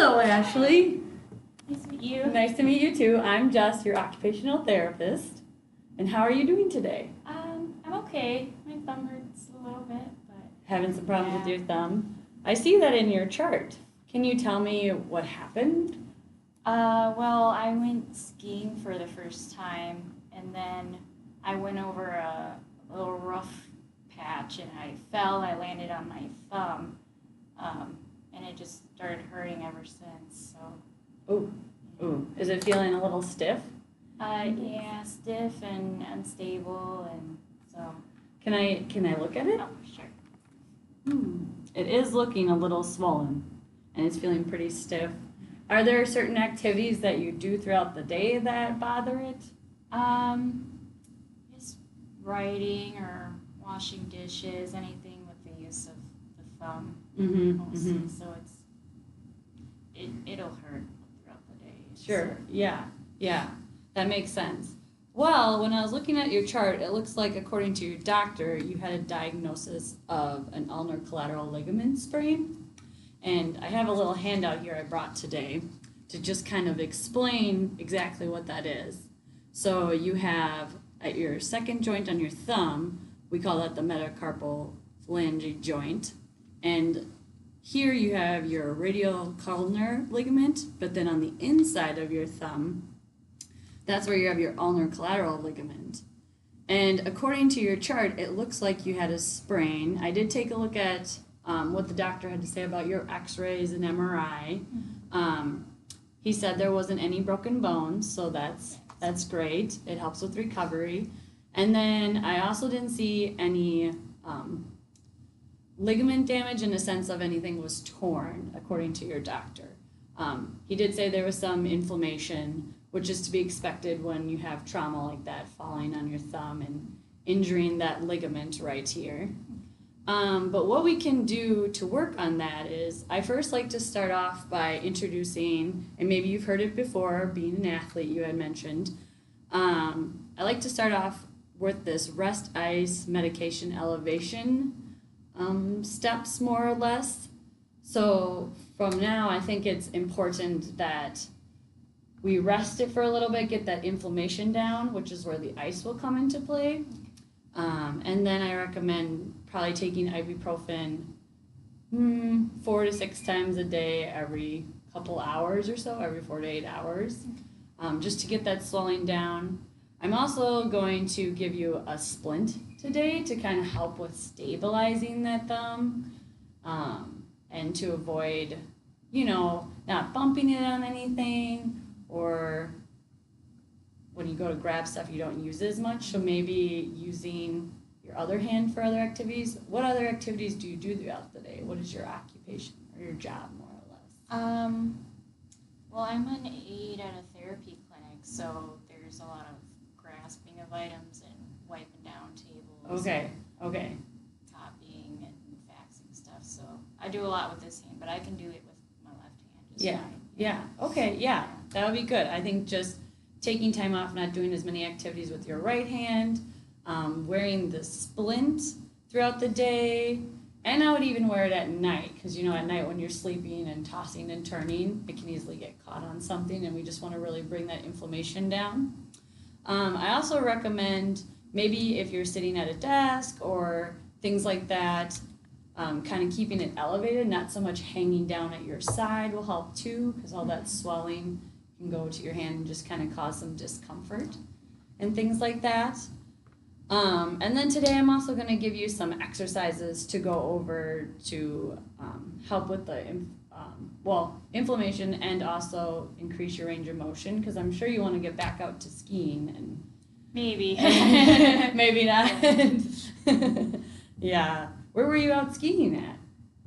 Hello, Ashley. Nice to meet you. Nice to meet you too. I'm Jess, your occupational therapist. And how are you doing today? I'm okay. My thumb hurts a little bit, but Having some problems with your thumb. I see that in your chart. Can you tell me what happened? well, I went skiing for the first time, and then I went over a little rough patch, and I fell. I landed on my thumb, and it just started hurting ever since. So. Ooh. Is it feeling a little stiff? Yeah, stiff and unstable, and so. Can I look at it? Oh, sure. It is looking a little swollen, and it's feeling pretty stiff. Are there certain activities that you do throughout the day that bother it? Just writing or washing dishes, anything with the use of the thumb, mostly. So it'll hurt throughout the day. Sure. Yeah. That makes sense. Well, when I was looking at your chart, it looks like according to your doctor, you had a diagnosis of an ulnar collateral ligament sprain. And I have a little handout here I brought today to just kind of explain exactly what that is. So you have at your second joint on your thumb, we call that the metacarpal phalange joint. And here you have your radial ulnar ligament, but then on the inside of your thumb, that's where you have your ulnar collateral ligament. And according to your chart, it looks like you had a sprain. I did take a look at what the doctor had to say about your x-rays and MRI. He said there wasn't any broken bones, so that's great. It helps with recovery. And then I also didn't see any ligament damage in the sense of anything was torn, according to your doctor. He did say there was some inflammation, which is to be expected when you have trauma like that, falling on your thumb and injuring that ligament right here. But what we can do to work on that is, I first like to start off by introducing, and maybe you've heard it before, being an athlete you had mentioned, I like to start off with this rest, ice, medication, elevation steps more or less. So from now, I think it's important that we rest it for a little bit, get that inflammation down, which is where the ice will come into play. And then I recommend probably taking ibuprofen 4 to 6 times a day, every couple hours or so, every 4 to 8 hours, just to get that swelling down. I'm also going to give you a splint today to kind of help with stabilizing that thumb, and to avoid, not bumping it on anything, or when you go to grab stuff you don't use as much, so maybe using your other hand for other activities. What other activities do you do throughout the day? What is your occupation or your job, more or less? Well, I'm an aide at a therapy clinic, so there's a lot of grasping of items and wiping down tables. Okay. Copying and faxing stuff, so I do a lot with this hand, but I can do it with my left hand just fine. Yeah, that would be good. I think just taking time off, not doing as many activities with your right hand, wearing the splint throughout the day, and I would even wear it at night, because at night when you're sleeping and tossing and turning, it can easily get caught on something, and we just want to really bring that inflammation down. I also recommend, maybe if you're sitting at a desk or things like that, kind of keeping it elevated, not so much hanging down at your side will help too, because all that swelling can go to your hand and just kind of cause some discomfort and things like that. And then today I'm also going to give you some exercises to go over to help with the inflammation and also increase your range of motion, because I'm sure you want to get back out to skiing and Maybe. maybe not. Yeah. Where were you out skiing at?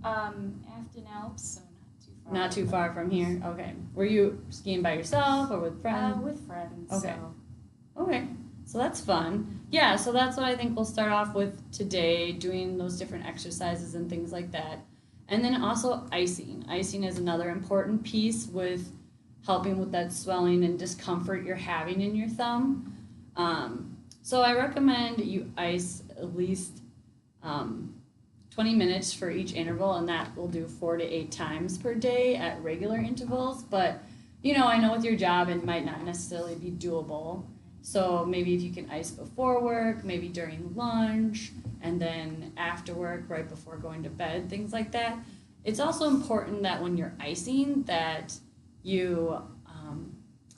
Afton Alps, so Not too far from here. Okay. Were you skiing by yourself or with friends? With friends. Okay. So. Okay. So that's fun. Yeah, so that's what I think we'll start off with today, doing those different exercises and things like that. And then also icing. Icing is another important piece with helping with that swelling and discomfort you're having in your thumb. So I recommend you ice at least 20 minutes for each interval, and that will do 4 to 8 times per day at regular intervals. But, I know with your job it might not necessarily be doable. So maybe if you can ice before work, maybe during lunch, and then after work, right before going to bed, things like that. It's also important that when you're icing that you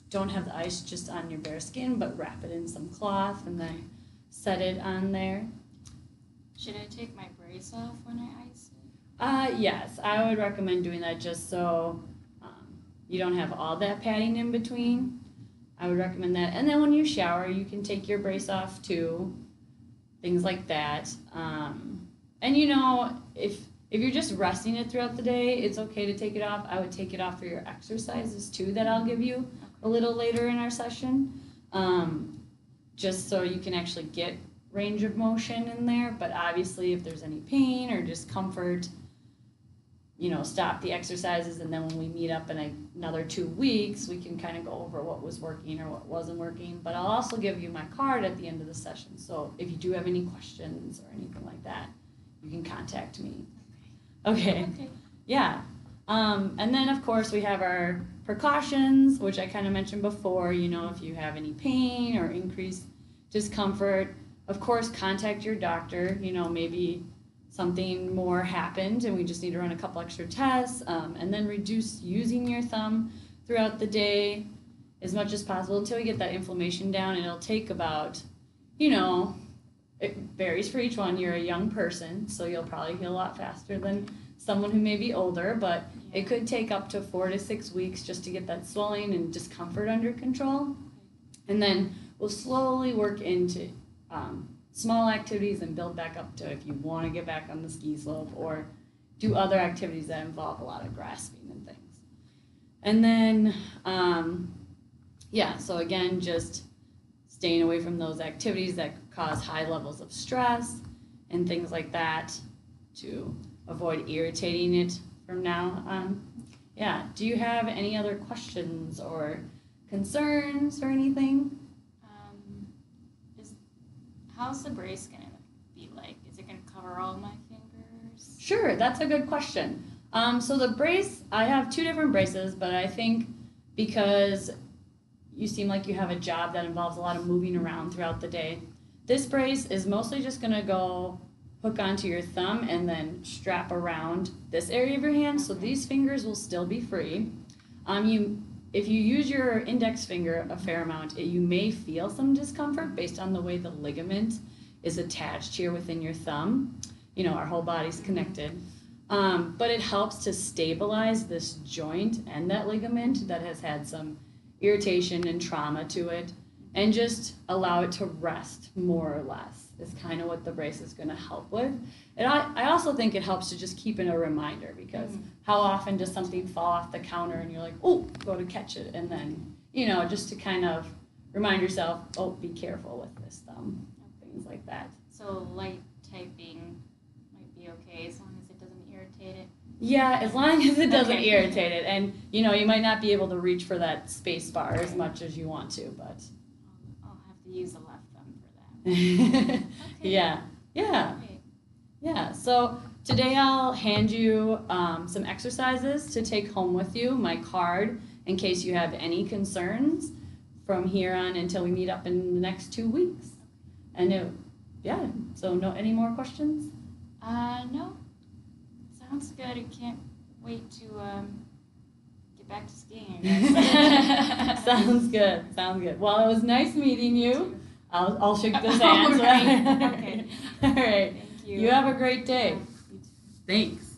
don't have the ice just on your bare skin, but wrap it in some cloth and then set it on there. Should I take my brace off when I ice it? Yes, I would recommend doing that just so you don't have all that padding in between. I would recommend that. And then when you shower, you can take your brace off too, things like that. And if you're just resting it throughout the day, it's okay to take it off. I would take it off for your exercises too that I'll give you a little later in our session, just so you can actually get range of motion in there. But obviously if there's any pain or discomfort, stop the exercises, and then when we meet up in another 2 weeks, we can kind of go over what was working or what wasn't working. But I'll also give you my card at the end of the session, so if you do have any questions or anything like that, you can contact me. Okay. Yeah. And then, of course, we have our precautions, which I kind of mentioned before. If you have any pain or increased discomfort, of course, contact your doctor. Maybe something more happened and we just need to run a couple extra tests, and then reduce using your thumb throughout the day as much as possible until we get that inflammation down. And it'll take about, it varies for each one. You're a young person, so you'll probably heal a lot faster than someone who may be older, but it could take up to 4 to 6 weeks just to get that swelling and discomfort under control. And then we'll slowly work into small activities and build back up to if you want to get back on the ski slope or do other activities that involve a lot of grasping and things. And then, so again, just staying away from those activities that cause high levels of stress and things like that to avoid irritating it from now on. Yeah, do you have any other questions or concerns or anything? How's the brace going to be like? Is it going to cover all my fingers? Sure, that's a good question. So the brace, I have 2 different braces, but I think because you seem like you have a job that involves a lot of moving around throughout the day, this brace is mostly just going to go hook onto your thumb and then strap around this area of your hand, so these fingers will still be free. If you use your index finger a fair amount, you may feel some discomfort based on the way the ligament is attached here within your thumb. Our whole body's connected. But it helps to stabilize this joint and that ligament that has had some irritation and trauma to it, and just allow it to rest more or less is kind of what the brace is going to help with. And I also think it helps to just keep in a reminder, because how often does something fall off the counter and you're like, oh, go to catch it, and then, just to kind of remind yourself, oh, be careful with this thumb, things like that. So light typing might be okay as long as it doesn't irritate it? Yeah, as long as it doesn't irritate it. And, you might not be able to reach for that space bar as much as you want to, but... I'll have to use the left thumb for that. Yeah. Yeah, so today I'll hand you some exercises to take home with you, my card, in case you have any concerns from here on until we meet up in the next 2 weeks. And so any more questions? No. Sounds good. I can't wait to get back to skiing, I guess. Sounds good. Well, it was nice meeting you. I'll shake this hand. All right. Okay. All right. Thank you. You have a great day. Thanks.